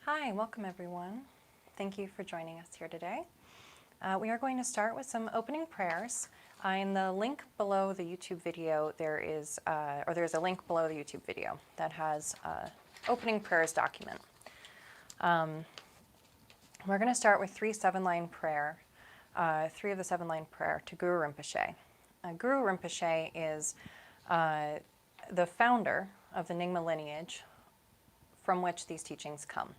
Hi, welcome everyone. Thank you for joining us here today. We are going to start with some opening prayers. In the link below the YouTube video, there's a link below the YouTube video that has opening prayers document. We're going to start with three of the 7-line prayer to Guru Rinpoche. Guru Rinpoche is the founder of the Nyingma lineage from which these teachings come.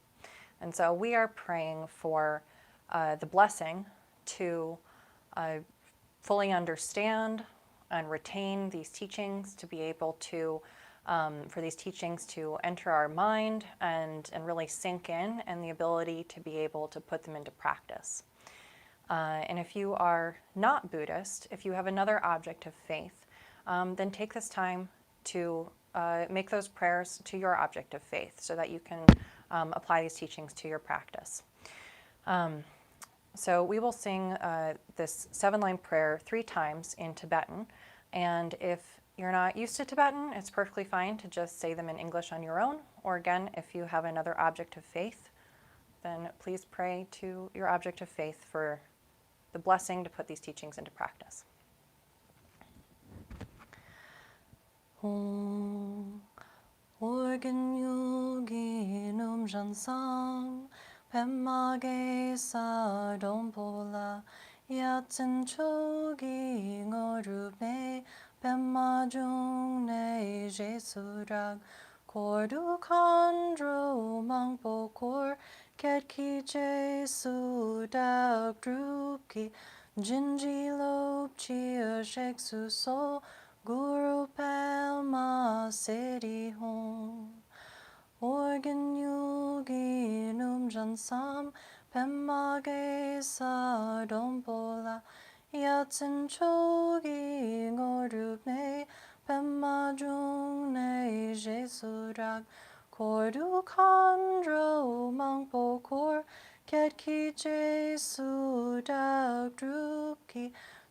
And so we are praying for the blessing to fully understand and retain these teachings, to be able to, for these teachings to enter our mind and really sink in, and the ability to be able to put them into practice. And if you are not Buddhist, if you have another object of faith, then take this time to make those prayers to your object of faith so that you can apply these teachings to your practice. So we will sing this 7-line prayer 3 times in Tibetan. And if you're not used to Tibetan, it's perfectly fine to just say them in English on your own. Or again, if you have another object of faith, then please pray to your object of faith for the blessing to put these teachings into practice. Organ yogi num jansang, pemage sa dompola, yatin chogi ngorupe, pemajung ne jesurag, kordu kandro mangpo kor, ketki jesu dak druki, jinji lop chia shek su so, Guru Palma City Home. Organ Yogi Num Jansam Pemage Sa Dompola Yatsin Chogi Ngorupne Pemajung Ne Jesurak Kordu Kandro Mangpo Kor Ketki Jesu Dak Druki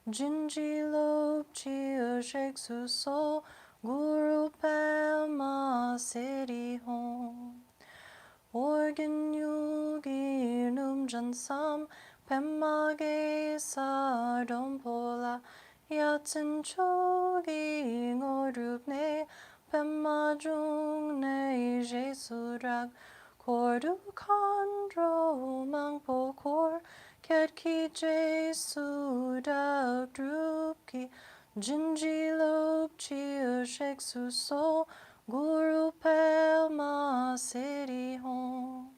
Jinji Lop Chia Shek Su So Guru Palma City Home. Organ Yogi Num Jansam Pemage Sa Dompola Yatsin Chogi Ngorupne Pemajung Ne Jesurak Kordu Kandro Mangpo Kor Ketki Jesu Dak Druki Jinji Lop Chia Shek Su So Guru Palma City Home.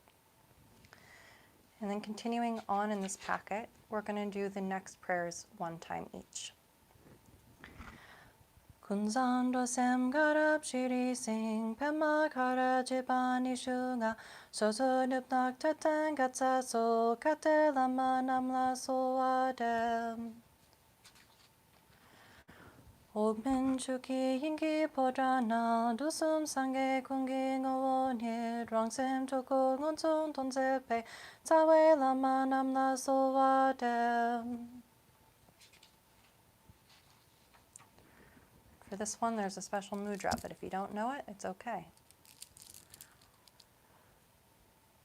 And then continuing on in this packet, we're going to do the next prayers 1 time each. Kunzando sem garab shiri sing pema kara jibani shunga sozo nupnak tatan gatsa so kate lama namla so adem. Ogmin chuki yingi podrana dusum sange kungi ngawonye drangsem toko ngonson tonzepe tawe lama namla so adem. For this one, there's a special mudra, but if you don't know it, it's okay.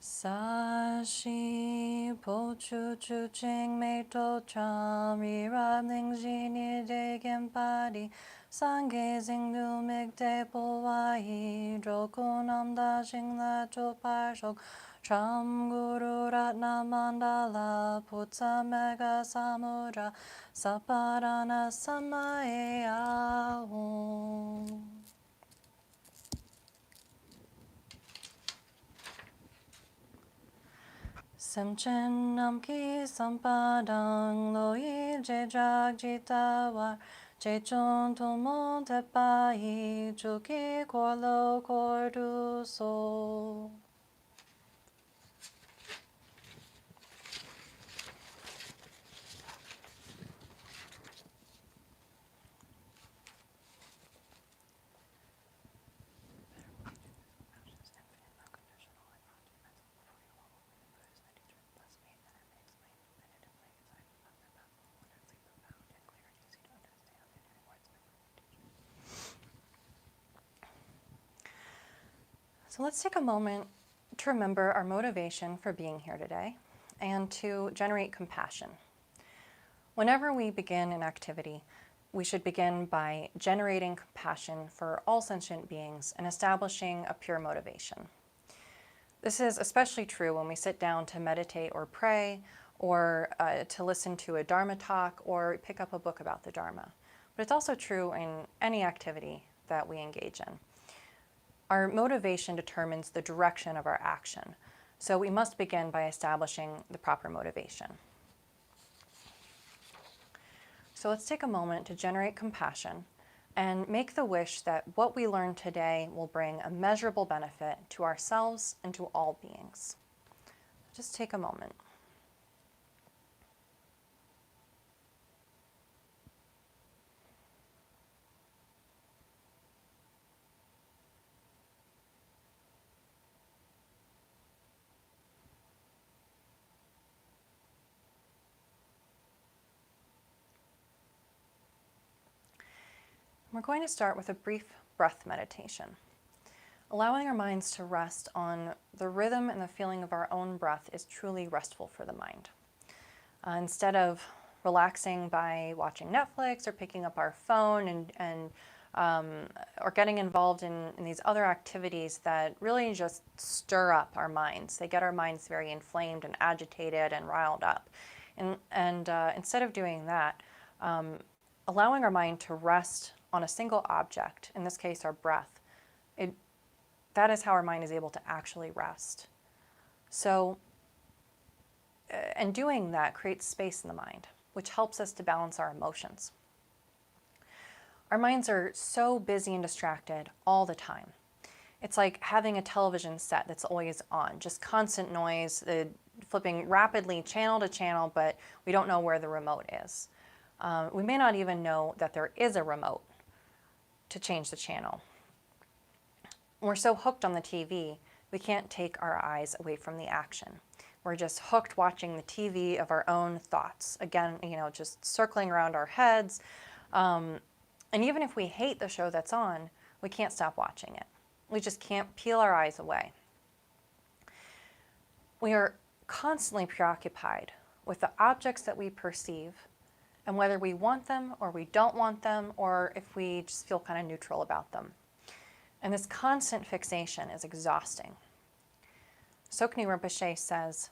Sashi pochu chu ching me to cham rirab ning jini de gempadi sange zingdu mig de po wai droko nam da jing la cho par shok Tram Guru Ratna Mandala Putsa Mega Samudra Saparana Samaya Om. Semchen Namki Sampadang Loi Jejag Jitawar Jechon Tomon Tepai Chuki Korlo Kordu So. So let's take a moment to remember our motivation for being here today and to generate compassion. Whenever we begin an activity, we should begin by generating compassion for all sentient beings and establishing a pure motivation. This is especially true when we sit down to meditate or pray, or to listen to a Dharma talk, or pick up a book about the Dharma. But it's also true in any activity that we engage in. Our motivation determines the direction of our action, so we must begin by establishing the proper motivation. So let's take a moment to generate compassion and make the wish that what we learn today will bring a measurable benefit to ourselves and to all beings. Just take a moment. We're going to start with a brief breath meditation. Allowing our minds to rest on the rhythm and the feeling of our own breath is truly restful for the mind. Instead of relaxing by watching Netflix or picking up our phone or getting involved in these other activities that really just stir up our minds. They get our minds very inflamed and agitated and riled up. And instead of doing that, allowing our mind to rest on a single object, in this case our breath, that is how our mind is able to actually rest. So, and doing that creates space in the mind, which helps us to balance our emotions. Our minds are so busy and distracted all the time. It's like having a television set that's always on, just constant noise, flipping rapidly channel to channel, but we don't know where the remote is. We may not even know that there is a remote to change the channel. We're so hooked on the TV, we can't take our eyes away from the action. We're just hooked watching the TV of our own thoughts. Again, just circling around our heads. And even if we hate the show that's on, we can't stop watching it. We just can't peel our eyes away. We are constantly preoccupied with the objects that we perceive, and whether we want them or we don't want them, or if we just feel kind of neutral about them. And this constant fixation is exhausting. Sokni Rinpoche says,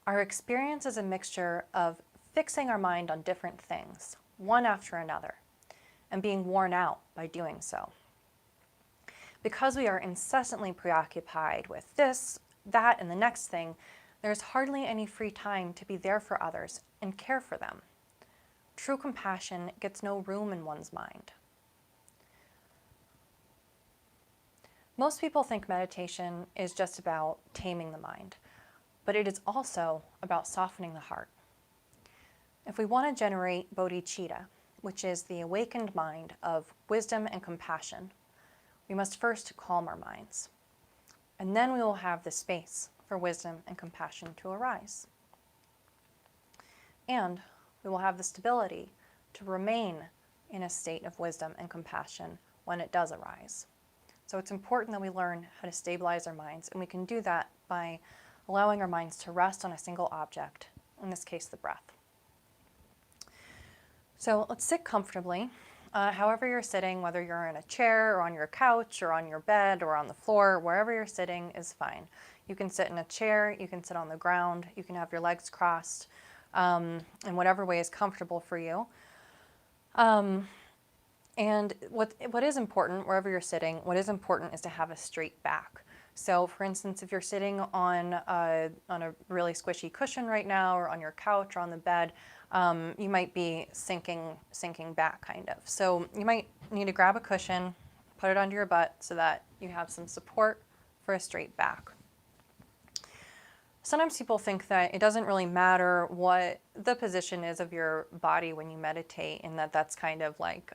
our experience is a mixture of fixing our mind on different things, one after another, and being worn out by doing so. Because we are incessantly preoccupied with this, that, and the next thing, there's hardly any free time to be there for others and care for them. True compassion gets no room in one's mind. Most people think meditation is just about taming the mind, but it is also about softening the heart. If we want to generate bodhicitta, which is the awakened mind of wisdom and compassion, we must first calm our minds, and then we will have the space for wisdom and compassion to arise. And we will have the stability to remain in a state of wisdom and compassion when it does arise. So it's important that we learn how to stabilize our minds, and we can do that by allowing our minds to rest on a single object, in this case the breath. So let's sit comfortably, however you're sitting, whether you're in a chair or on your couch or on your bed or on the floor, wherever you're sitting is fine. You can sit in a chair, you can sit on the ground, you can have your legs crossed, in whatever way is comfortable for you. And what is important, wherever you're sitting, what is important is to have a straight back. So for instance, if you're sitting on a really squishy cushion right now, or on your couch or on the bed, you might be sinking back kind of. So you might need to grab a cushion, put it under your butt so that you have some support for a straight back. Sometimes people think that it doesn't really matter what the position is of your body when you meditate, and that's kind of like,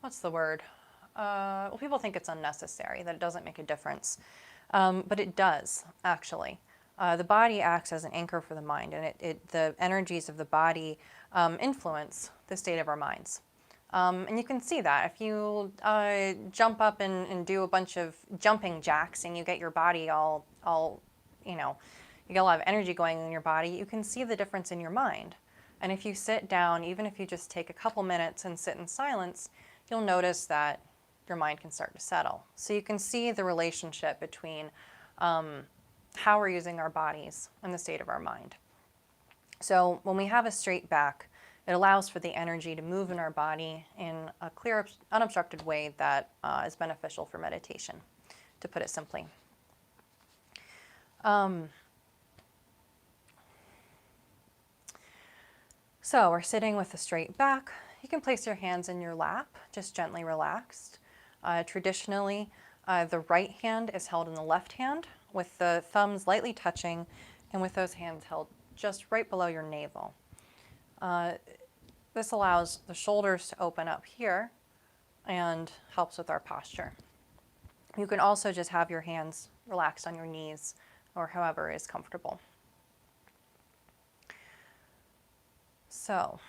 what's the word? Well, people think it's unnecessary, that it doesn't make a difference. But it does, actually. The body acts as an anchor for the mind, and the energies of the body influence the state of our minds. And you can see that if you jump up and do a bunch of jumping jacks and you get your body all, you know, you get a lot of energy going in your body, you can see the difference in your mind. And if you sit down, even if you just take a couple minutes and sit in silence, you'll notice that your mind can start to settle. So you can see the relationship between how we're using our bodies and the state of our mind. So when we have a straight back, it allows for the energy to move in our body in a clear, unobstructed way that is beneficial for meditation, to put it simply. So we're sitting with a straight back. You can place your hands in your lap, just gently relaxed. Traditionally, the right hand is held in the left hand with the thumbs lightly touching and with those hands held just right below your navel. This allows the shoulders to open up here and helps with our posture. You can also just have your hands relaxed on your knees or however is comfortable. So,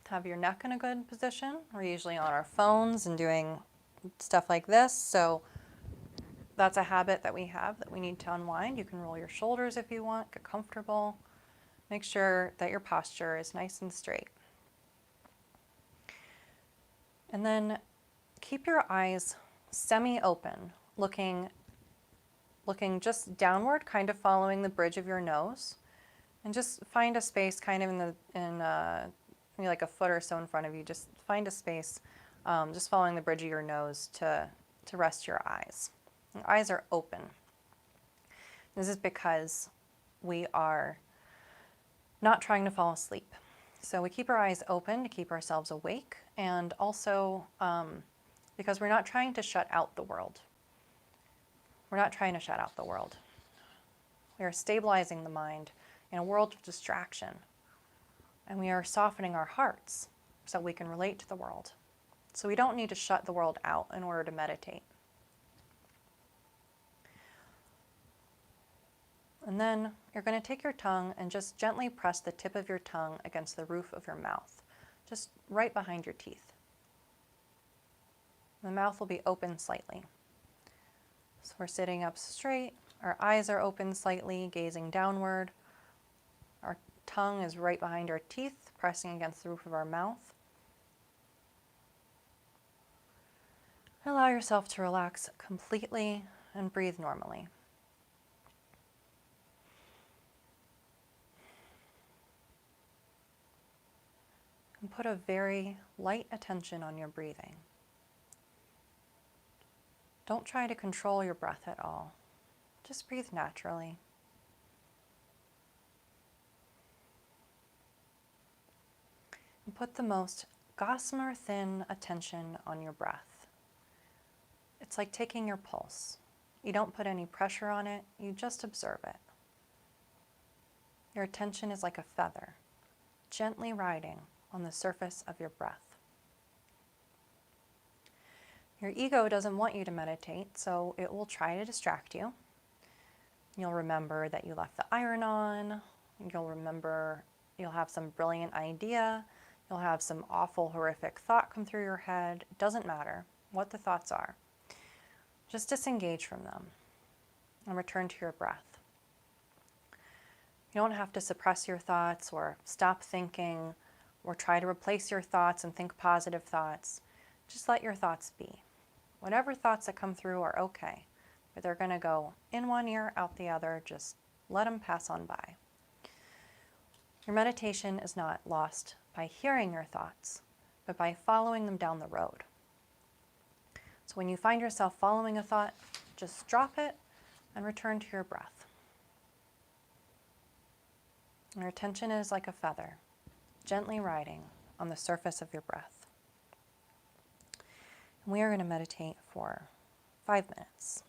to have your neck in a good position, we're usually on our phones and doing stuff like this. So that's a habit that we have that we need to unwind. You can roll your shoulders if you want, get comfortable. Make sure that your posture is nice and straight. And then keep your eyes semi-open, looking just downward, kind of following the bridge of your nose. And just find a space kind of maybe like a foot or so in front of you. Just find a space, just following the bridge of your nose to rest your eyes. Your eyes are open. This is because we are not trying to fall asleep. So we keep our eyes open to keep ourselves awake, and also because we're not trying to shut out the world. We're not trying to shut out the world. We are stabilizing the mind in a world of distraction, and we are softening our hearts so we can relate to the world. So we don't need to shut the world out in order to meditate. And then you're going to take your tongue and just gently press the tip of your tongue against the roof of your mouth, just right behind your teeth. The mouth will be open slightly. So we're sitting up straight, our eyes are open slightly, gazing downward. Our tongue is right behind our teeth, pressing against the roof of our mouth. Allow yourself to relax completely and breathe normally. And put a very light attention on your breathing. Don't try to control your breath at all. Just breathe naturally. And put the most gossamer thin attention on your breath. It's like taking your pulse. You don't put any pressure on it, you just observe it. Your attention is like a feather, gently riding on the surface of your breath. Your ego doesn't want you to meditate, so it will try to distract you. You'll remember that you left the iron on. You'll have some brilliant idea. You'll have some awful, horrific thought come through your head. It doesn't matter what the thoughts are. Just disengage from them and return to your breath. You don't have to suppress your thoughts or stop thinking or try to replace your thoughts and think positive thoughts. Just let your thoughts be. Whatever thoughts that come through are okay, but they're going to go in one ear, out the other. Just let them pass on by. Your meditation is not lost by hearing your thoughts, but by following them down the road. So when you find yourself following a thought, just drop it and return to your breath. Your attention is like a feather, gently riding on the surface of your breath. And we are going to meditate for 5 minutes.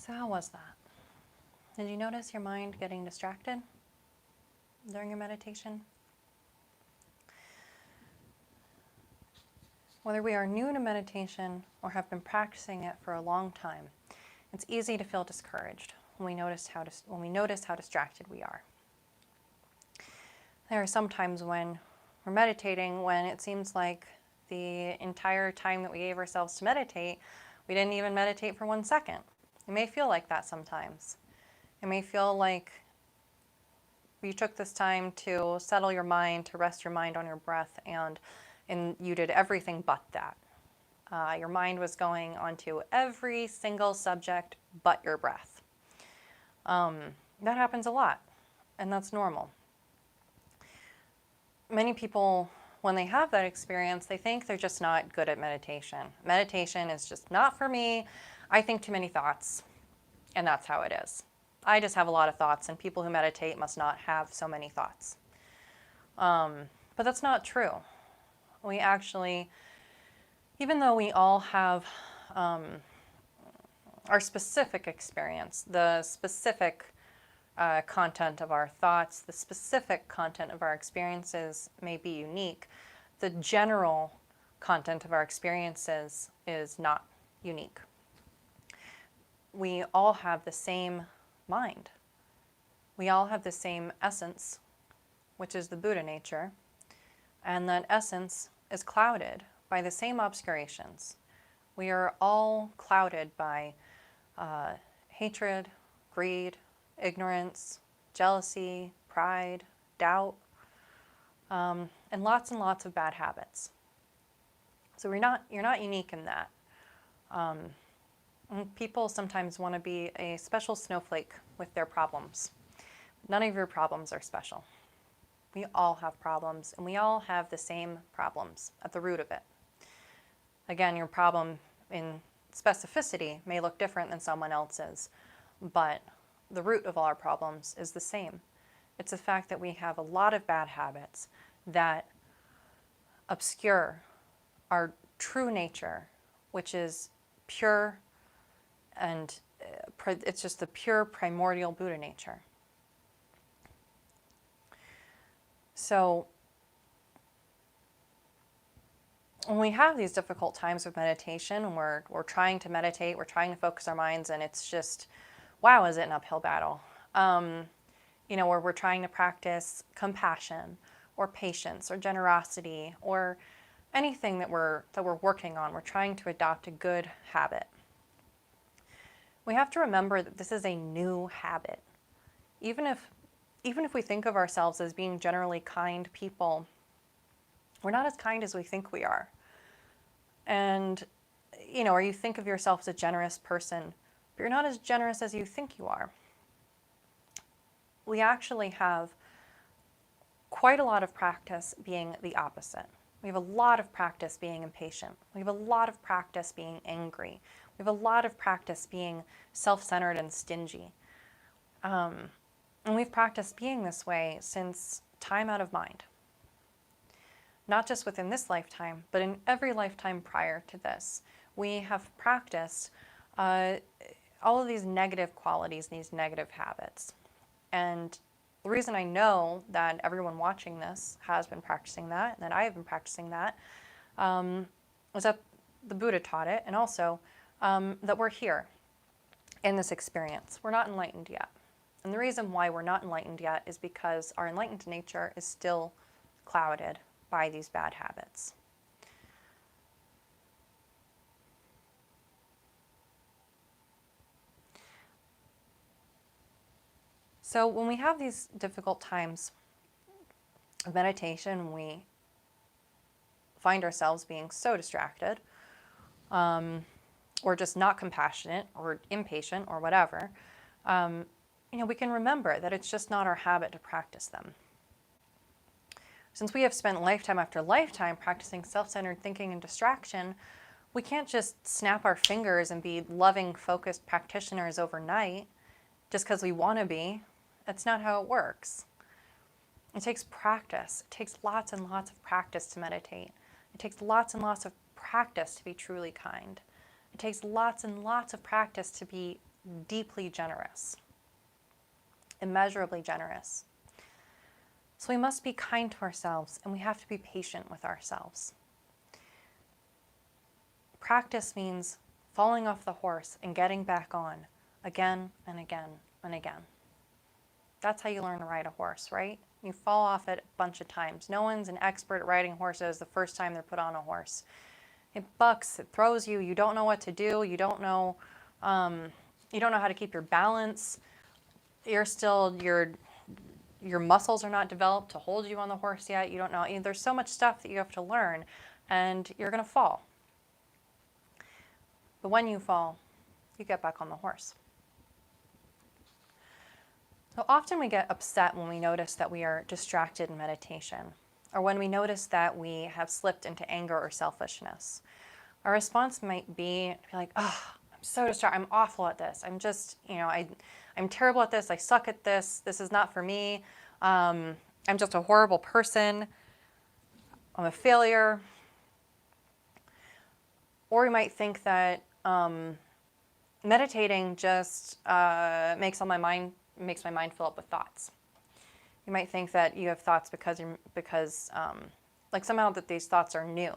So how was that? Did you notice your mind getting distracted during your meditation? Whether we are new to meditation or have been practicing it for a long time, it's easy to feel discouraged when we notice how distracted we are. There are some times when we're meditating when it seems like the entire time that we gave ourselves to meditate, we didn't even meditate for 1 second. It may feel like that sometimes. It may feel like you took this time to settle your mind, to rest your mind on your breath, and you did everything but that. Your mind was going onto every single subject but your breath. That happens a lot, and that's normal. Many people, when they have that experience, they think they're just not good at meditation. Meditation is just not for me. I think too many thoughts, and that's how it is. I just have a lot of thoughts, and people who meditate must not have so many thoughts. But that's not true. We actually, even though we all have our specific experience, the specific content of our thoughts, the specific content of our experiences may be unique, the general content of our experiences is not unique. We all have the same mind. We all have the same essence, which is the Buddha nature, and that essence is clouded by the same obscurations. We are all clouded by hatred, greed, ignorance, jealousy, pride, doubt, and lots of bad habits. So you're not unique in that. People sometimes want to be a special snowflake with their problems. None of your problems are special. We all have problems, and we all have the same problems at the root of it. Again, your problem in specificity may look different than someone else's, but the root of all our problems is the same. It's the fact that we have a lot of bad habits that obscure our true nature, which is pure, and it's just the pure primordial Buddha nature. So when we have these difficult times with meditation, and we're trying to meditate, we're trying to focus our minds, and it's just, wow, is it an uphill battle? Where we're trying to practice compassion or patience or generosity or anything that we're working on. We're trying to adopt a good habit. We have to remember that this is a new habit. Even if we think of ourselves as being generally kind people, we're not as kind as we think we are. And, or you think of yourself as a generous person, but you're not as generous as you think you are. We actually have quite a lot of practice being the opposite. We have a lot of practice being impatient. We have a lot of practice being angry. We have a lot of practice being self-centered and stingy. And we've practiced being this way since time out of mind. Not just within this lifetime, but in every lifetime prior to this. We have practiced all of these negative qualities, these negative habits. And the reason I know that everyone watching this has been practicing that, and that I have been practicing that, is that the Buddha taught it, and also that we're here in this experience. We're not enlightened yet. And the reason why we're not enlightened yet is because our enlightened nature is still clouded by these bad habits. So when we have these difficult times of meditation, we find ourselves being so distracted, or just not compassionate or impatient or whatever, we can remember that it's just not our habit to practice them. Since we have spent lifetime after lifetime practicing self-centered thinking and distraction, we can't just snap our fingers and be loving, focused practitioners overnight just because we want to be. That's not how it works. It takes practice. It takes lots and lots of practice to meditate. It takes lots and lots of practice to be truly kind. It takes lots and lots of practice to be deeply generous, immeasurably generous. So we must be kind to ourselves, and we have to be patient with ourselves. Practice means falling off the horse and getting back on again and again and again. That's how you learn to ride a horse, right? You fall off it a bunch of times. No one's an expert at riding horses the first time they're put on a horse. It bucks, it throws you, you don't know what to do, you don't know how to keep your balance. Your muscles are not developed to hold you on the horse yet. You don't know. There's so much stuff that you have to learn, and you're going to fall. But when you fall, you get back on the horse. So often we get upset when we notice that we are distracted in meditation, or when we notice that we have slipped into anger or selfishness. Our response might be like, oh, I'm so distracted. I'm awful at this. I'm just, I'm terrible at this. I suck at this. This is not for me. I'm just a horrible person. I'm a failure. Or we might think that meditating just makes my mind fill up with thoughts. You might think that you have thoughts because like somehow that these thoughts are new.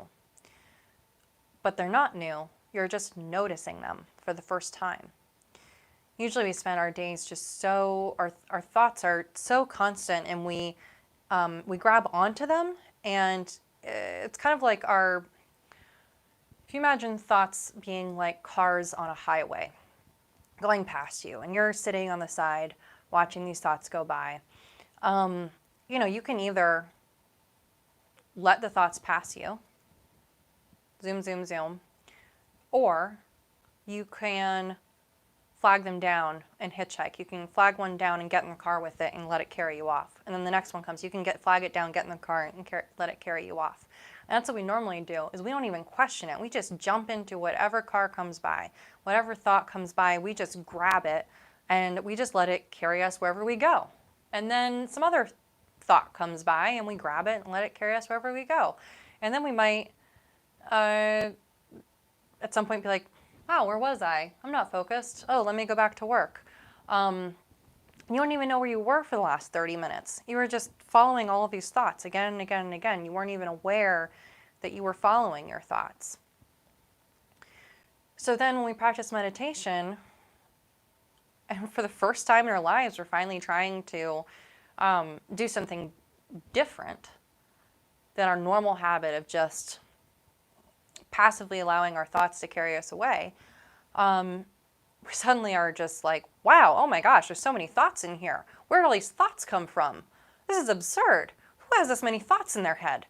But they're not new. You're just noticing them for the first time. Usually we spend our days just our thoughts are so constant, and we grab onto them, and it's kind of like if you imagine thoughts being like cars on a highway going past you, and you're sitting on the side watching these thoughts go by. You can either let the thoughts pass you, zoom, zoom, zoom, or you can flag them down and hitchhike. You can flag one down and get in the car with it and let it carry you off. And then the next one comes, you can flag it down, get in the car, and let it carry you off. And that's what we normally do, is we don't even question it. We just jump into whatever car comes by, whatever thought comes by, we just grab it, and we just let it carry us wherever we go. And then some other thought comes by, and we grab it and let it carry us wherever we go. And then we might, at some point, be like, wow, where was I? I'm not focused. Oh, let me go back to work. You don't even know where you were for the last 30 minutes. You were just following all of these thoughts again and again and again. You weren't even aware that you were following your thoughts. So then when we practice meditation, and for the first time in our lives, we're finally trying to do something different than our normal habit of just passively allowing our thoughts to carry us away, we suddenly are just like, wow, oh my gosh, there's so many thoughts in here. Where did all these thoughts come from? This is absurd. Who has this many thoughts in their head?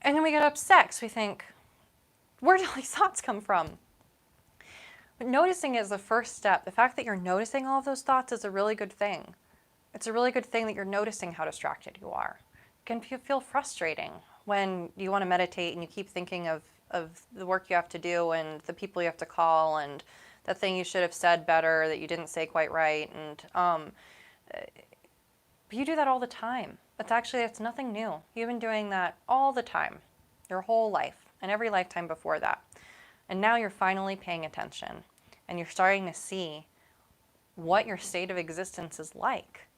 And then we get upset because we think, where did all these thoughts come from? But noticing is the first step. The fact that you're noticing all of those thoughts is a really good thing. It's a really good thing that you're noticing how distracted you are. It can feel frustrating when you want to meditate and you keep thinking of the work you have to do and the people you have to call and the thing you should have said better that you didn't say quite right. And but you do that all the time. It's nothing new. You've been doing that all the time, your whole life and every lifetime before that. And now you're finally paying attention and you're starting to see what your state of existence is like.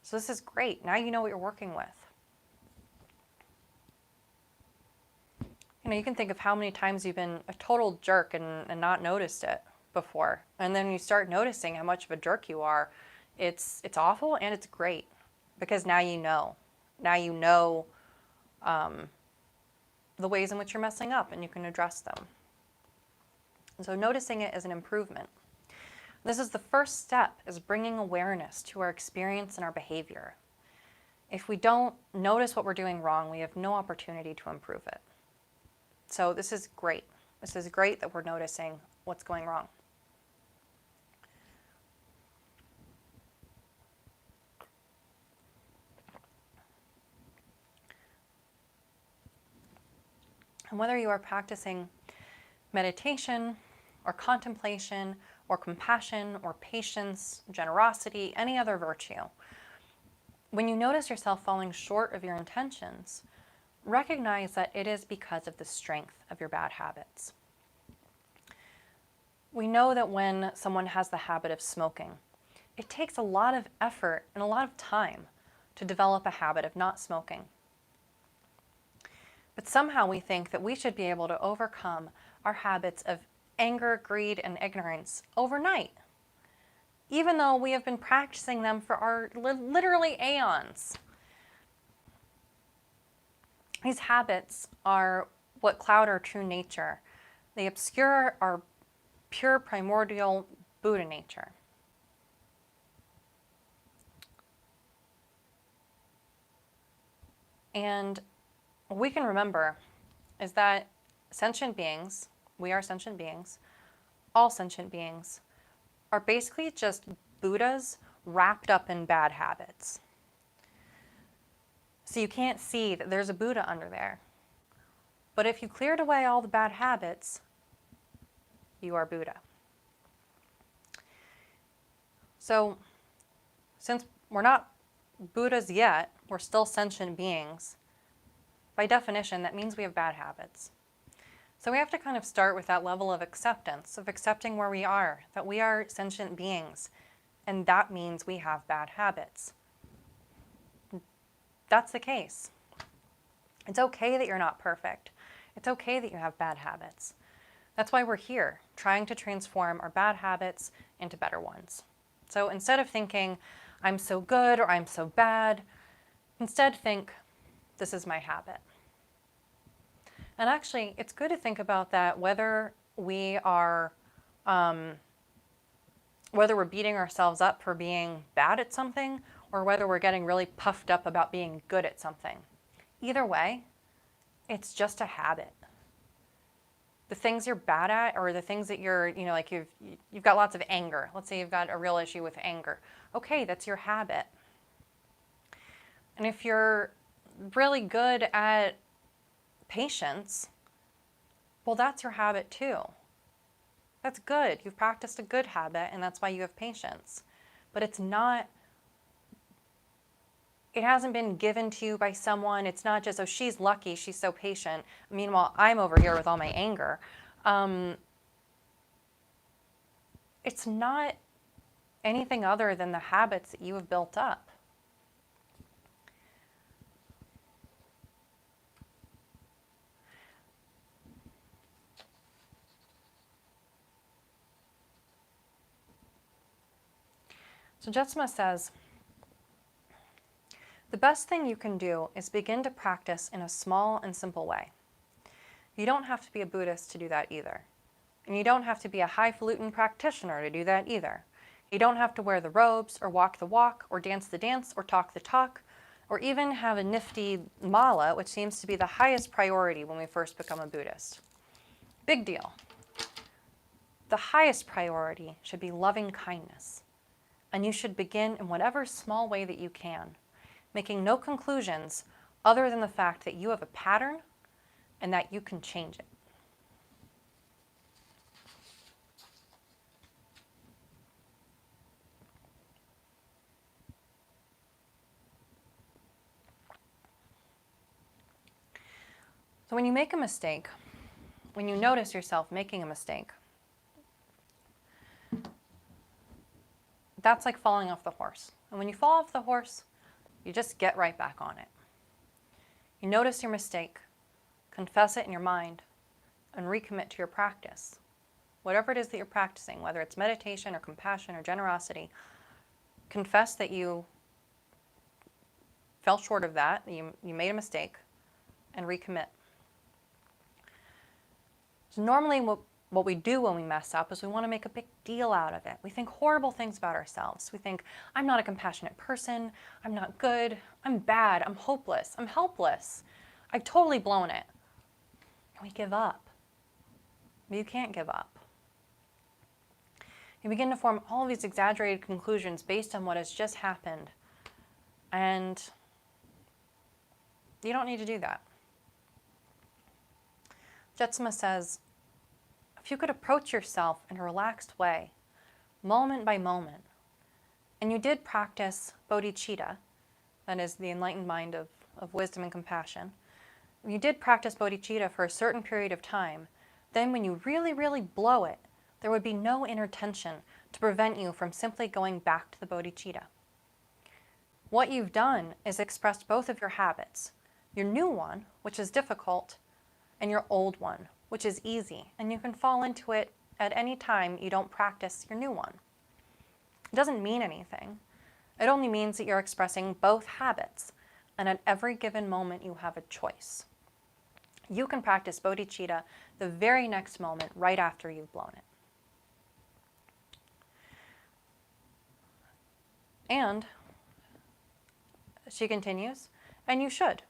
So this is great. Now you know what you're working with. You can think of how many times you've been a total jerk and not noticed it before. And then you start noticing how much of a jerk you are. It's awful and it's great because now you know. Now you know the ways in which you're messing up and you can address them. And so noticing it is an improvement. This is the first step, is bringing awareness to our experience and our behavior. If we don't notice what we're doing wrong, we have no opportunity to improve it. So this is great. This is great that we're noticing what's going wrong. And whether you are practicing meditation or contemplation or compassion or patience, generosity, any other virtue, when you notice yourself falling short of your intentions, recognize that it is because of the strength of your bad habits. We know that when someone has the habit of smoking, it takes a lot of effort and a lot of time to develop a habit of not smoking. But somehow we think that we should be able to overcome our habits of anger, greed, and ignorance overnight, even though we have been practicing them for literally aeons. These habits are what cloud our true nature. They obscure our pure primordial Buddha nature. And what we can remember is that sentient beings, we are sentient beings, all sentient beings, are basically just Buddhas wrapped up in bad habits. So you can't see that there's a Buddha under there. But if you cleared away all the bad habits, you are Buddha. So since we're not Buddhas yet, we're still sentient beings. By definition, that means we have bad habits. So we have to kind of start with that level of acceptance, of accepting where we are, that we are sentient beings, and that means we have bad habits. That's the case. It's okay that you're not perfect. It's okay that you have bad habits. That's why we're here, trying to transform our bad habits into better ones. So instead of thinking, I'm so good or I'm so bad, instead think, this is my habit. And actually, it's good to think about that whether we are, whether we're beating ourselves up for being bad at something or whether we're getting really puffed up about being good at something. Either way, it's just a habit. The things you're bad at or the things that you're, like you've got lots of anger. Let's say you've got a real issue with anger. Okay, that's your habit. And if you're really good at patience, well, that's your habit too. That's good. You've practiced a good habit, and that's why you have patience. But it hasn't been given to you by someone. It's not just, oh, she's lucky, she's so patient. Meanwhile, I'm over here with all my anger. It's not anything other than the habits that you have built up. So Jetsama says, the best thing you can do is begin to practice in a small and simple way. You don't have to be a Buddhist to do that either. And you don't have to be a highfalutin practitioner to do that either. You don't have to wear the robes or walk the walk or dance the dance or talk the talk or even have a nifty mala, which seems to be the highest priority when we first become a Buddhist. Big deal. The highest priority should be loving kindness. And you should begin in whatever small way that you can, making no conclusions other than the fact that you have a pattern and that you can change it. So when you make a mistake, when you notice yourself making a mistake, that's like falling off the horse. And when you fall off the horse, you just get right back on it. You notice your mistake, confess it in your mind, and recommit to your practice. Whatever it is that you're practicing, whether it's meditation or compassion or generosity, confess that you fell short of that, you made a mistake, and recommit. So normally what we do when we mess up is we want to make a big deal out of it. We think horrible things about ourselves. We think, I'm not a compassionate person, I'm not good, I'm bad, I'm hopeless, I'm helpless, I've totally blown it. And we give up. But you can't give up. You begin to form all of these exaggerated conclusions based on what has just happened. And you don't need to do that. Jetsama says, if you could approach yourself in a relaxed way, moment by moment, and you did practice bodhicitta, that is the enlightened mind of wisdom and compassion, and you did practice bodhicitta for a certain period of time, then when you really, really blow it, there would be no inner tension to prevent you from simply going back to the bodhicitta. What you've done is expressed both of your habits, your new one, which is difficult, and your old one, which is easy, and you can fall into it at any time you don't practice your new one. It doesn't mean anything. It only means that you're expressing both habits, and at every given moment you have a choice. You can practice bodhicitta the very next moment right after you've blown it. And she continues, and you should,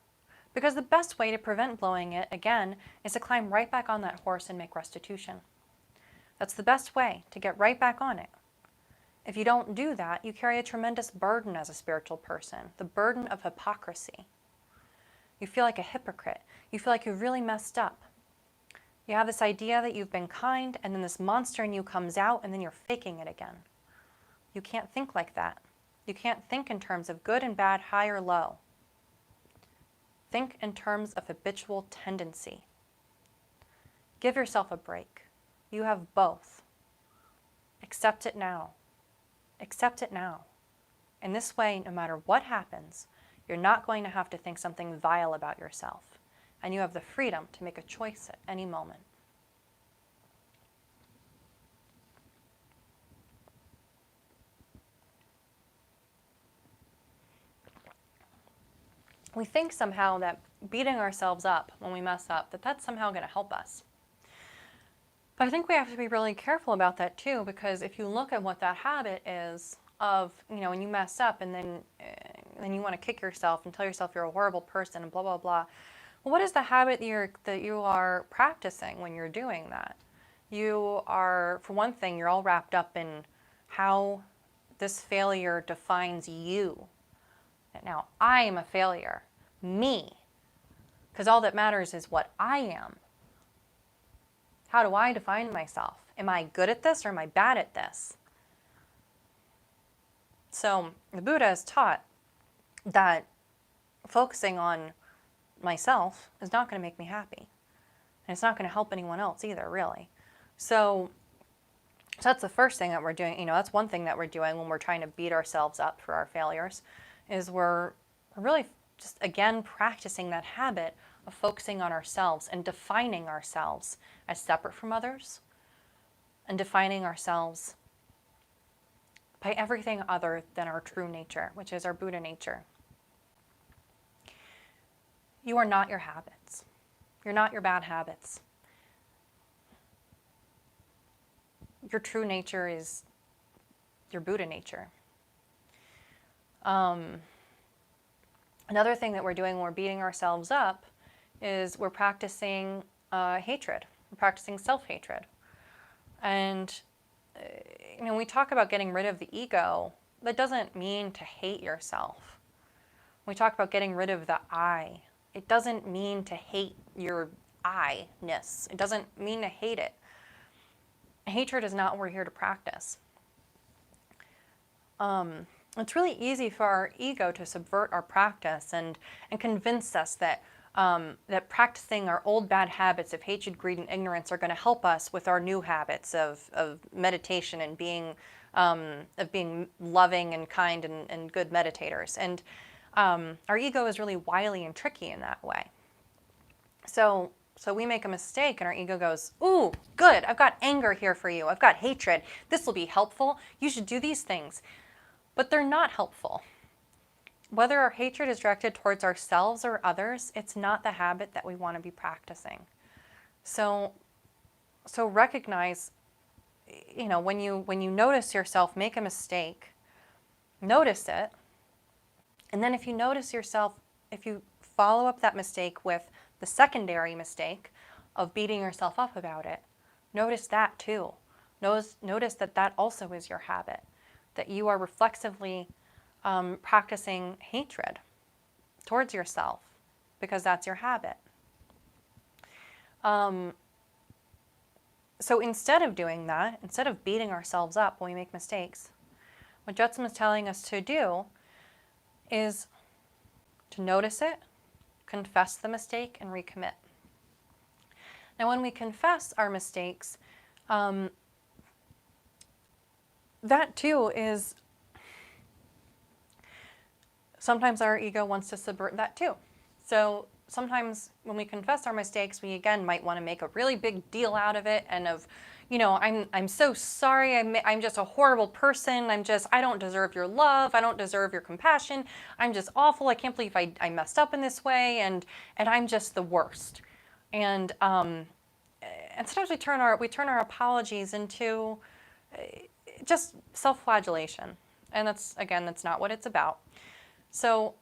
because the best way to prevent blowing it again is to climb right back on that horse and make restitution. That's the best way to get right back on it. If you don't do that, you carry a tremendous burden as a spiritual person, the burden of hypocrisy. You feel like a hypocrite. You feel like you've really messed up. You have this idea that you've been kind, and then this monster in you comes out, and then you're faking it again. You can't think like that. You can't think in terms of good and bad, high or low. Think in terms of habitual tendency. Give yourself a break. You have both. Accept it now. Accept it now. In this way, no matter what happens, you're not going to have to think something vile about yourself, and you have the freedom to make a choice at any moment. We think somehow that beating ourselves up when we mess up, that's somehow going to help us. But I think we have to be really careful about that too, because if you look at what that habit is of, when you mess up and then you want to kick yourself and tell yourself you're a horrible person and blah, blah, blah. Well, what is the habit that you are practicing when you're doing that? You are, for one thing, you're all wrapped up in how this failure defines you. Now, I am a failure. Me. Because all that matters is what I am. How do I define myself? Am I good at this or am I bad at this? So the Buddha has taught that focusing on myself is not going to make me happy. And it's not going to help anyone else either, really. So that's the first thing that we're doing. That's one thing that we're doing when we're trying to beat ourselves up for our failures, is we're really just, again, practicing that habit of focusing on ourselves and defining ourselves as separate from others, and defining ourselves by everything other than our true nature, which is our Buddha nature. You are not your habits. You're not your bad habits. Your true nature is your Buddha nature. Another thing that we're doing when we're beating ourselves up is we're practicing hatred. We're practicing self-hatred. And we talk about getting rid of the ego. That doesn't mean to hate yourself. When we talk about getting rid of the I, it doesn't mean to hate your I-ness. It doesn't mean to hate it. Hatred is not what we're here to practice. It's really easy for our ego to subvert our practice and convince us that that practicing our old bad habits of hatred, greed, and ignorance are going to help us with our new habits of meditation and being loving and kind and good meditators. And our ego is really wily and tricky in that way. So we make a mistake and our ego goes, ooh, good, I've got anger here for you. I've got hatred. This will be helpful. You should do these things. But they're not helpful. Whether our hatred is directed towards ourselves or others, it's not the habit that we want to be practicing. So recognize, when you notice yourself make a mistake, notice it. And then if you notice yourself, if you follow up that mistake with the secondary mistake of beating yourself up about it, notice that too. Notice that also is your habit, that you are reflexively practicing hatred towards yourself because that's your habit. So instead of doing that, instead of beating ourselves up when we make mistakes, what Judson is telling us to do is to notice it, confess the mistake, and recommit. Now when we confess our mistakes, that too is, sometimes our ego wants to subvert that too. So sometimes when we confess our mistakes, we again might want to make a really big deal out of it, and of, I'm so sorry, I'm just a horrible person, I don't deserve your love, I don't deserve your compassion, I'm just awful, I can't believe I messed up in this way, and I'm just the worst. And sometimes we turn our apologies into just self-flagellation, and that's not what it's about. So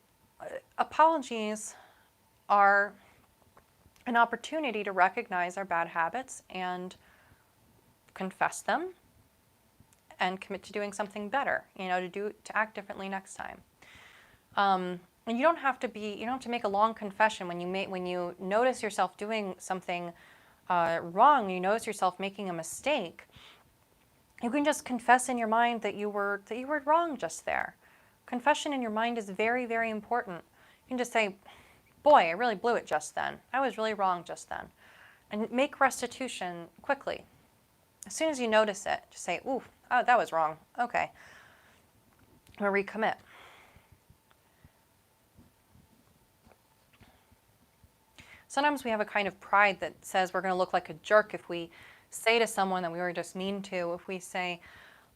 apologies are an opportunity to recognize our bad habits and confess them and commit to doing something better, to act differently next time. And you don't have to make a long confession when you notice yourself doing something wrong, you notice yourself making a mistake. You can just confess in your mind that you were wrong just there. Confession in your mind is very, very important. You can just say, boy, I really blew it just then. I was really wrong just then. And make restitution quickly. As soon as you notice it, just say, ooh, oh, that was wrong. Okay. I'm going to recommit. Sometimes we have a kind of pride that says we're going to look like a jerk if we say to someone that we were just mean to, if we say,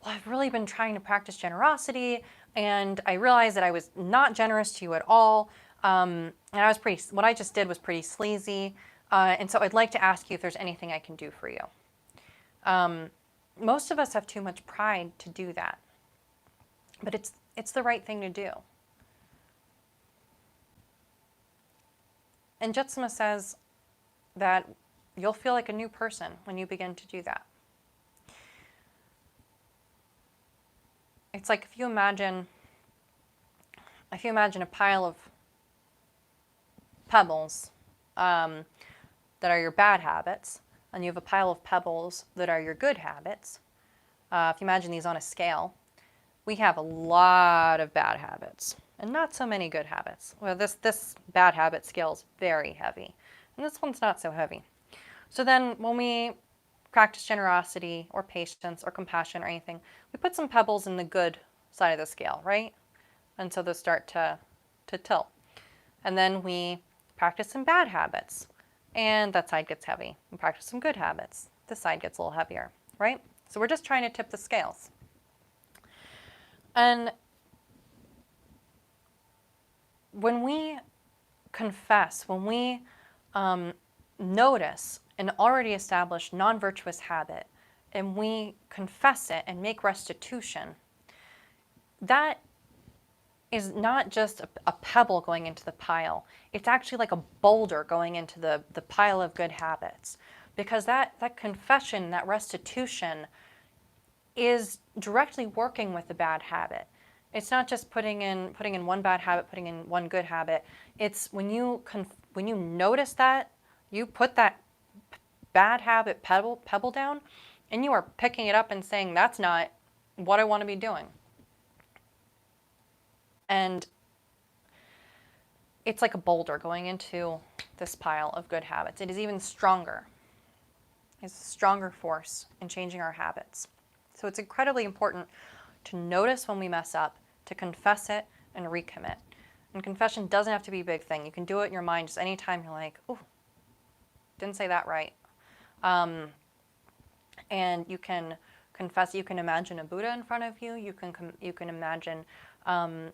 well, I've really been trying to practice generosity, and I realized that I was not generous to you at all, and what I just did was pretty sleazy, and so I'd like to ask you if there's anything I can do for you. Most of us have too much pride to do that, but it's the right thing to do. And Jetsama says that you'll feel like a new person when you begin to do that. It's like if you imagine a pile of pebbles that are your bad habits, and you have a pile of pebbles that are your good habits. If you imagine these on a scale, we have a lot of bad habits and not so many good habits. Well, this bad habit scale is very heavy, and this one's not so heavy. So then when we practice generosity or patience or compassion or anything, we put some pebbles in the good side of the scale, right? And so those start to tilt. And then we practice some bad habits, and that side gets heavy. We practice some good habits. This side gets a little heavier, right? So we're just trying to tip the scales. And when we confess, when we notice an already established non-virtuous habit, and we confess it and make restitution, that is not just a pebble going into the pile. It's actually like a boulder going into the pile of good habits. Because that confession, that restitution, is directly working with the bad habit. It's not just putting in one bad habit, putting in one good habit. It's when you notice that, you put that bad habit pebble down, and you are picking it up and saying, that's not what I want to be doing. And it's like a boulder going into this pile of good habits. It is even stronger. It's a stronger force in changing our habits. So it's incredibly important to notice when we mess up, to confess it, and recommit. And confession doesn't have to be a big thing. You can do it in your mind just anytime you're like, oh, didn't say that right. And you can confess. You can imagine a Buddha in front of you. You can imagine,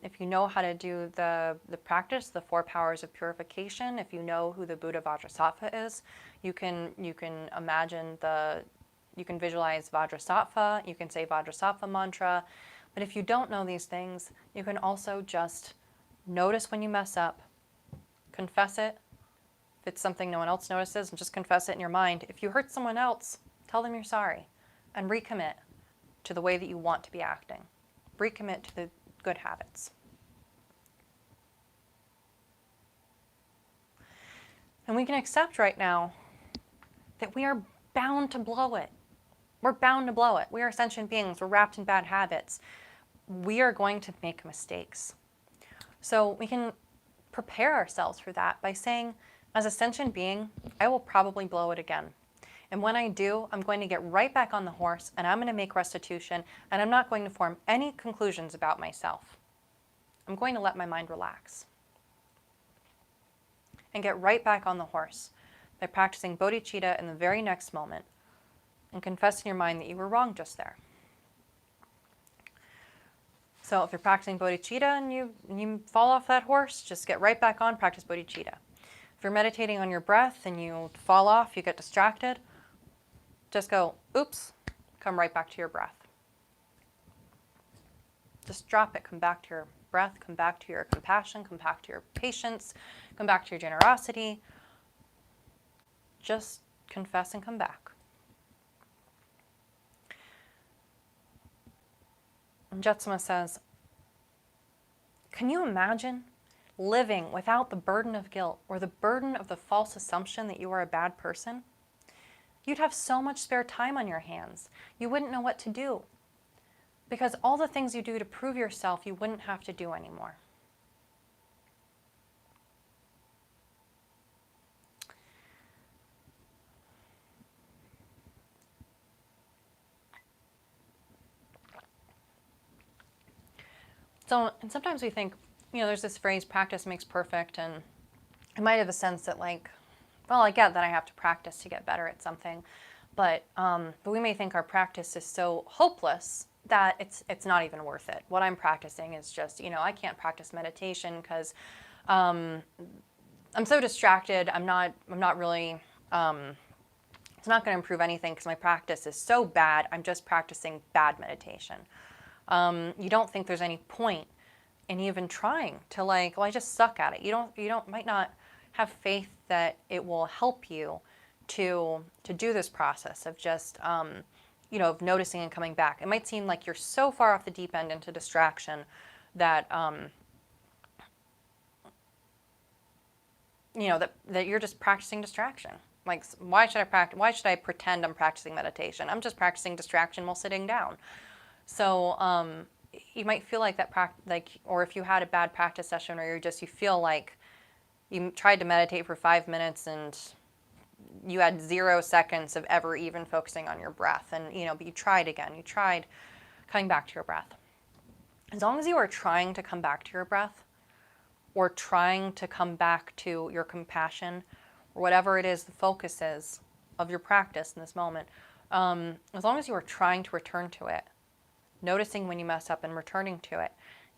if you know how to do the practice, the 4 powers of purification. If you know who the Buddha Vajrasattva is, you can imagine you can visualize Vajrasattva. You can say Vajrasattva mantra. But if you don't know these things, you can also just notice when you mess up, confess it. If it's something no one else notices, and just confess it in your mind. If you hurt someone else, tell them you're sorry, and recommit to the way that you want to be acting. Recommit to the good habits. And we can accept right now that we are bound to blow it. We're bound to blow it. We are sentient beings. We're wrapped in bad habits. We are going to make mistakes. So we can prepare ourselves for that by saying, as a sentient being, I will probably blow it again. And when I do, I'm going to get right back on the horse and I'm going to make restitution, and I'm not going to form any conclusions about myself. I'm going to let my mind relax and get right back on the horse by practicing bodhicitta in the very next moment and confess in your mind that you were wrong just there. So if you're practicing bodhicitta and you fall off that horse, just get right back on, practice bodhicitta. If you're meditating on your breath and you fall off, you get distracted, just go, oops, come right back to your breath. Just drop it, come back to your breath, come back to your compassion, come back to your patience, come back to your generosity. Just confess and come back. And Jetsama says, can you imagine living without the burden of guilt or the burden of the false assumption that you are a bad person? You'd have so much spare time on your hands. You wouldn't know what to do, because all the things you do to prove yourself, you wouldn't have to do anymore. So, and sometimes we think, there's this phrase, practice makes perfect, and it might have a sense that well, I get that I have to practice to get better at something, but we may think our practice is so hopeless that it's not even worth it. What I'm practicing is just, I can't practice meditation because I'm so distracted. I'm not really, it's not going to improve anything because my practice is so bad. I'm just practicing bad meditation. You don't think there's any point in even trying to well, I just suck at it. You might not have faith that it will help you to do this process of just, of noticing and coming back. It might seem like you're so far off the deep end into distraction that, that you're just practicing distraction. Like, why should I pretend I'm practicing meditation? I'm just practicing distraction while sitting down. So you might feel like that, or if you had a bad practice session, or you feel like you tried to meditate for 5 minutes and you had 0 seconds of ever even focusing on your breath, and but you tried again. You tried coming back to your breath. As long as you are trying to come back to your breath, or trying to come back to your compassion, or whatever it is the focus is of your practice in this moment, as long as you are trying to return to it, noticing when you mess up and returning to it,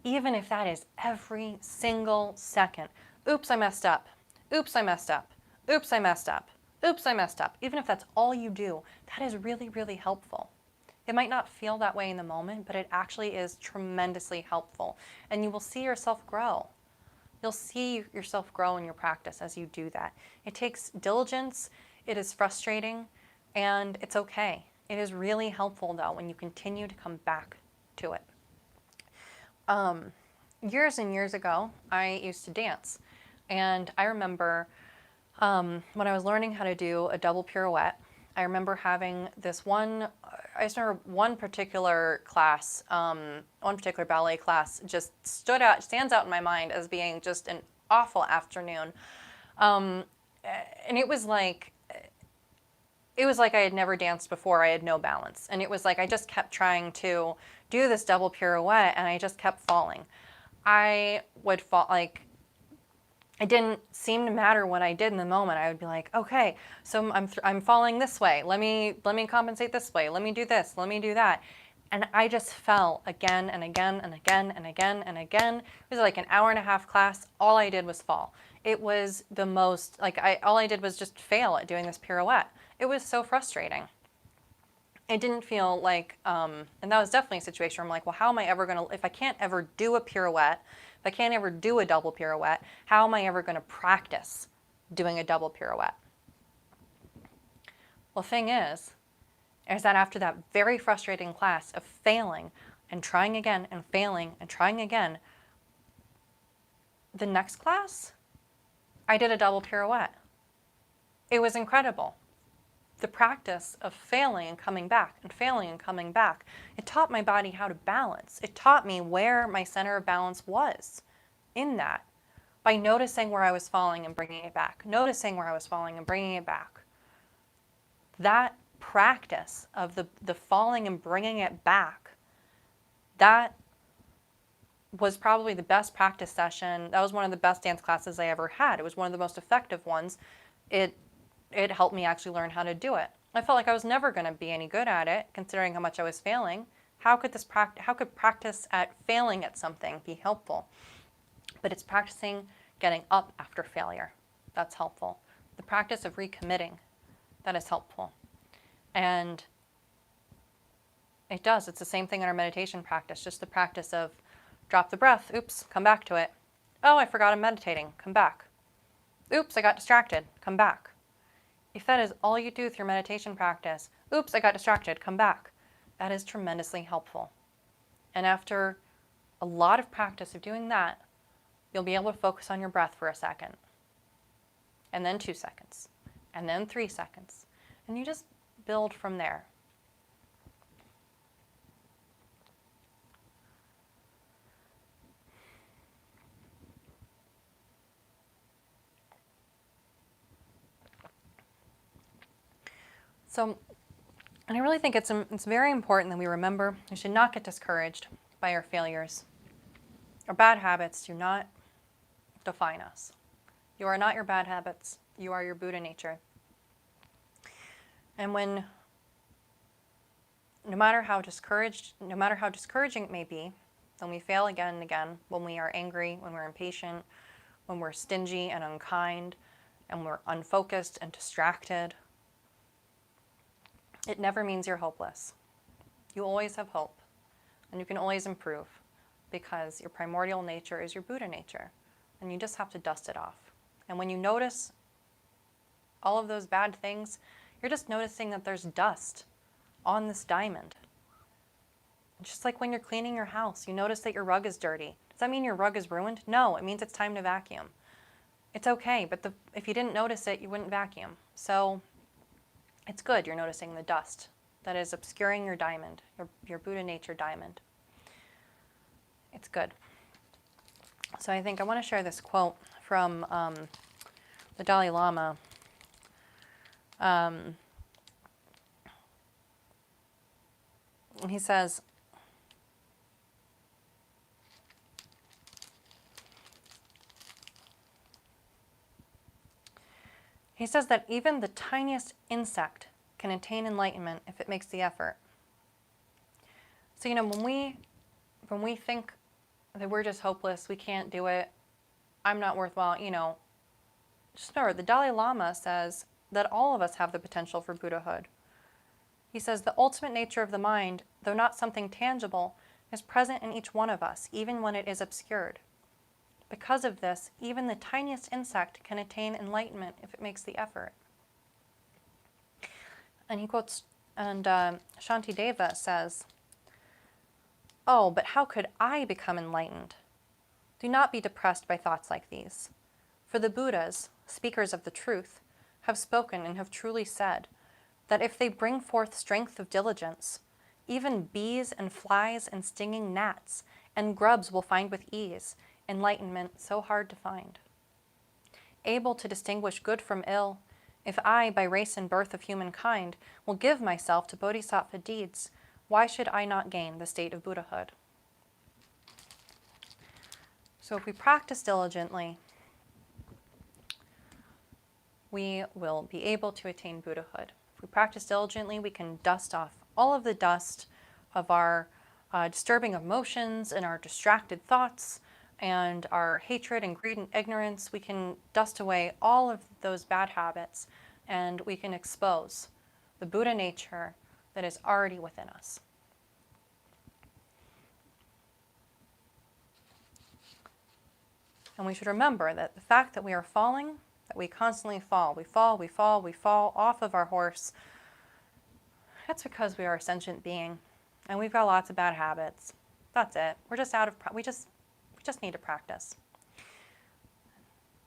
even if that is every single second. Oops, I messed up. Oops, I messed up. Oops, I messed up. Oops, I messed up. Even if that's all you do, that is really, really helpful. It might not feel that way in the moment, but it actually is tremendously helpful. And you will see yourself grow. You'll see yourself grow in your practice as you do that. It takes diligence. It is frustrating, and it's okay. It is really helpful, though, when you continue to come back to it. Years and years ago, I used to dance. And I remember when I was learning how to do a double pirouette, I remember having this one particular class, one particular ballet class just stands out in my mind as being just an awful afternoon. And it was like I had never danced before. I had no balance. And it was like I just kept trying to do this double pirouette and I just kept falling. I would fall, it didn't seem to matter what I did in the moment. I would be like, okay, so I'm falling this way. Let me compensate this way. Let me do this. Let me do that. And I just fell again and again and again and again and again. It was like an hour-and-a-half class. All I did was fall. It was the most, all I did was just fail at doing this pirouette. It was so frustrating. It didn't feel like, and that was definitely a situation where I'm like, well, how am I ever going to, if I can't ever do a pirouette, if I can't ever do a double pirouette, how am I ever going to practice doing a double pirouette? Well, the thing is that after that very frustrating class of failing and trying again and failing and trying again, the next class, I did a double pirouette. It was incredible. The practice of failing and coming back and failing and coming back, it taught my body how to balance. It taught me where my center of balance was in that by noticing where I was falling and bringing it back, noticing where I was falling and bringing it back. that practice of the falling and bringing it back, that was probably the best practice session. That was one of the best dance classes I ever had. It was one of the most effective ones. It helped me actually learn how to do it. I felt like I was never going to be any good at it, considering how much I was failing. How could practice at failing at something be helpful? But it's practicing getting up after failure. That's helpful. The practice of recommitting, that is helpful. And it's the same thing in our meditation practice, just the practice of drop the breath, oops, come back to it. Oh, I forgot I'm meditating, come back. Oops, I got distracted, come back. If that is all you do with your meditation practice, oops, I got distracted, come back. That is tremendously helpful. And after a lot of practice of doing that, you'll be able to focus on your breath for a second, and then 2 seconds, and then 3 seconds. And you just build from there. So, and I really think it's very important that we remember we should not get discouraged by our failures. Our bad habits do not define us. You are not your bad habits. You are your Buddha nature. And no matter how discouraging it may be, when we fail again and again, when we are angry, when we're impatient, when we're stingy and unkind, and we're unfocused and distracted, it never means you're hopeless. You always have hope, and you can always improve, because your primordial nature is your Buddha nature, and you just have to dust it off. And when you notice all of those bad things, you're just noticing that there's dust on this diamond. Just like when you're cleaning your house, you notice that your rug is dirty. Does that mean your rug is ruined? No, it means it's time to vacuum. It's okay, but if you didn't notice it, you wouldn't vacuum. So it's good you're noticing the dust that is obscuring your diamond, your Buddha nature diamond. It's good. So I think I want to share this quote from the Dalai Lama. He says, that even the tiniest insect can attain enlightenment if it makes the effort. So, when we think that we're just hopeless, we can't do it, I'm not worthwhile, just remember, the Dalai Lama says that all of us have the potential for Buddhahood. He says the ultimate nature of the mind, though not something tangible, is present in each one of us, even when it is obscured. Because of this, even the tiniest insect can attain enlightenment if it makes the effort. And he quotes, and Shantideva says, "Oh, but how could I become enlightened? Do not be depressed by thoughts like these. For the Buddhas, speakers of the truth, have spoken and have truly said that if they bring forth strength of diligence, even bees and flies and stinging gnats and grubs will find with ease enlightenment so hard to find. Able to distinguish good from ill, if I, by race and birth of humankind, will give myself to bodhisattva deeds, why should I not gain the state of Buddhahood?" So if we practice diligently, we will be able to attain Buddhahood. If we practice diligently, we can dust off all of the dust of our disturbing emotions and our distracted thoughts and our hatred and greed and ignorance. We can dust away all of those bad habits, and we can expose the Buddha nature that is already within us. And we should remember that the fact that we are falling, that we constantly fall, we fall off of our horse, that's because we are a sentient being, and we've got lots of bad habits. That's it. We're just we just need to practice.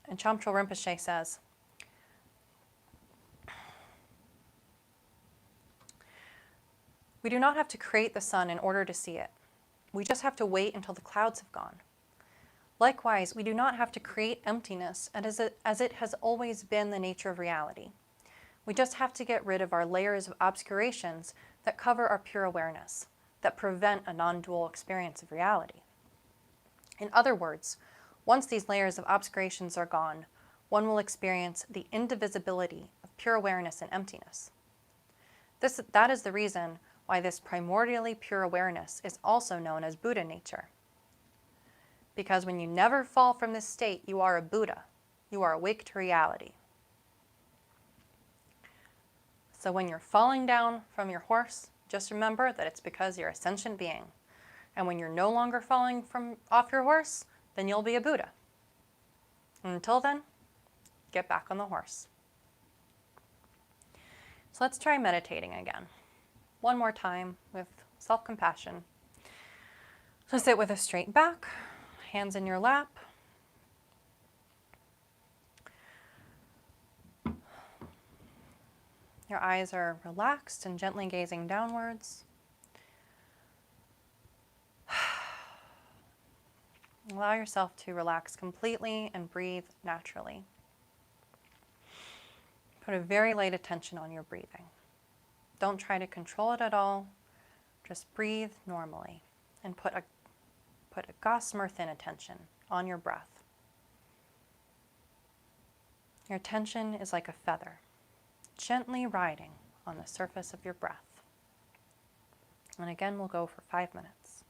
And Chamtrul Rinpoche says, "We do not have to create the sun in order to see it. We just have to wait until the clouds have gone. Likewise, we do not have to create emptiness as it has always been the nature of reality. We just have to get rid of our layers of obscurations that cover our pure awareness, that prevent a non-dual experience of reality. In other words, once these layers of obscurations are gone, one will experience the indivisibility of pure awareness and emptiness. That is the reason why this primordially pure awareness is also known as Buddha nature. Because when you never fall from this state, you are a Buddha. You are awake to reality. So when you're falling down from your horse, just remember that it's because you're a sentient being. And when you're no longer falling off your horse, then you'll be a Buddha. And until then, get back on the horse. So let's try meditating again. One more time with self-compassion. So sit with a straight back, hands in your lap. Your eyes are relaxed and gently gazing downwards. Allow yourself to relax completely and breathe naturally. Put a very light attention on your breathing. Don't try to control it at all. Just breathe normally and put a gossamer thin attention on your breath. Your attention is like a feather, gently riding on the surface of your breath. And again, we'll go for 5 minutes.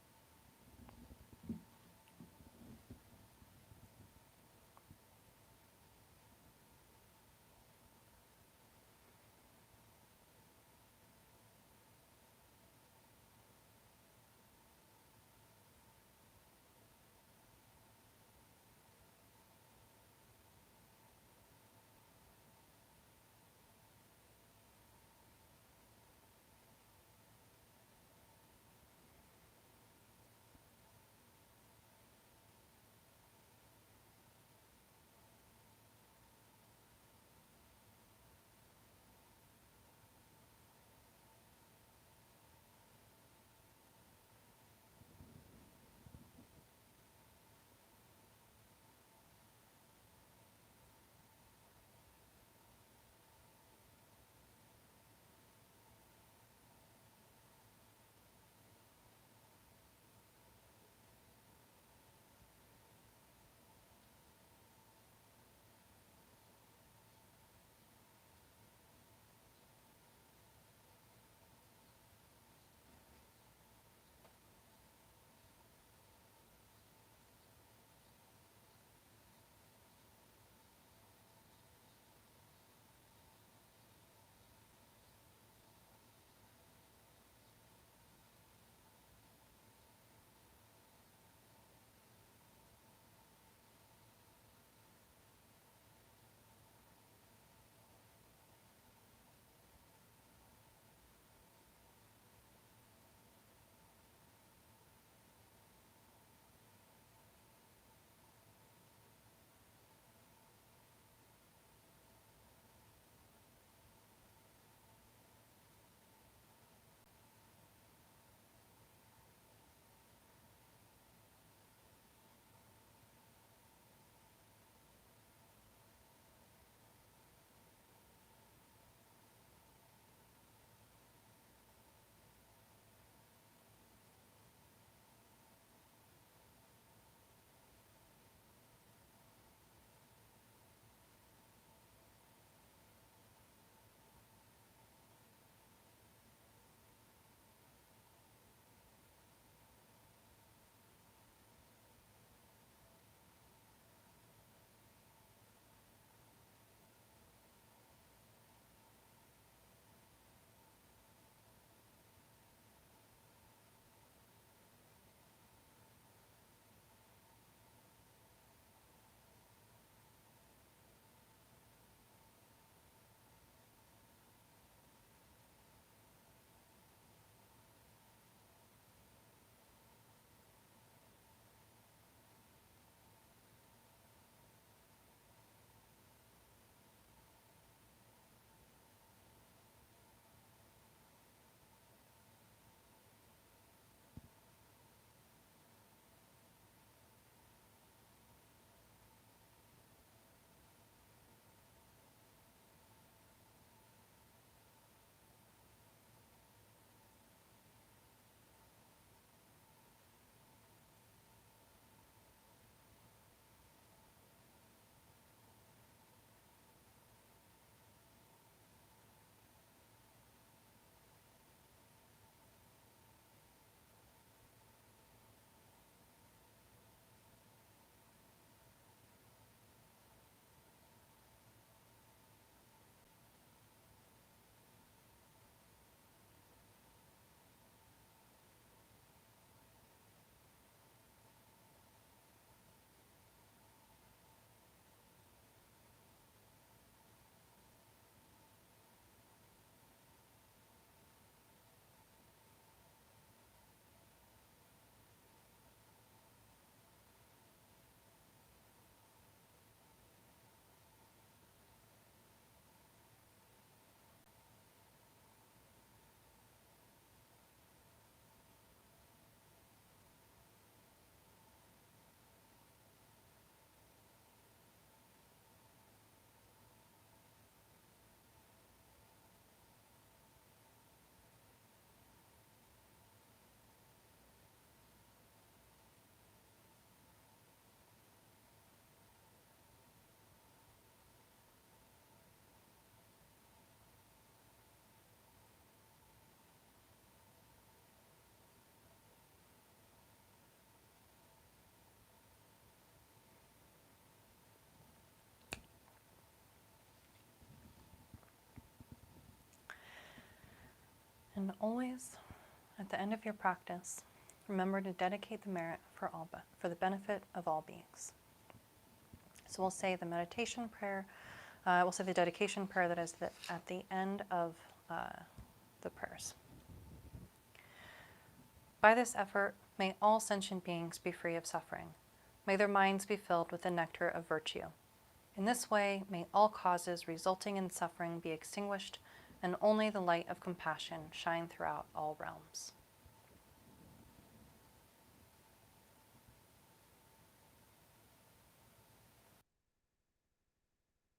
And always, at the end of your practice, remember to dedicate the merit for the benefit of all beings. So we'll say the meditation prayer, we'll say the dedication prayer that is at the end of the prayers. By this effort, may all sentient beings be free of suffering. May their minds be filled with the nectar of virtue. In this way, may all causes resulting in suffering be extinguished, and only the light of compassion shine throughout all realms.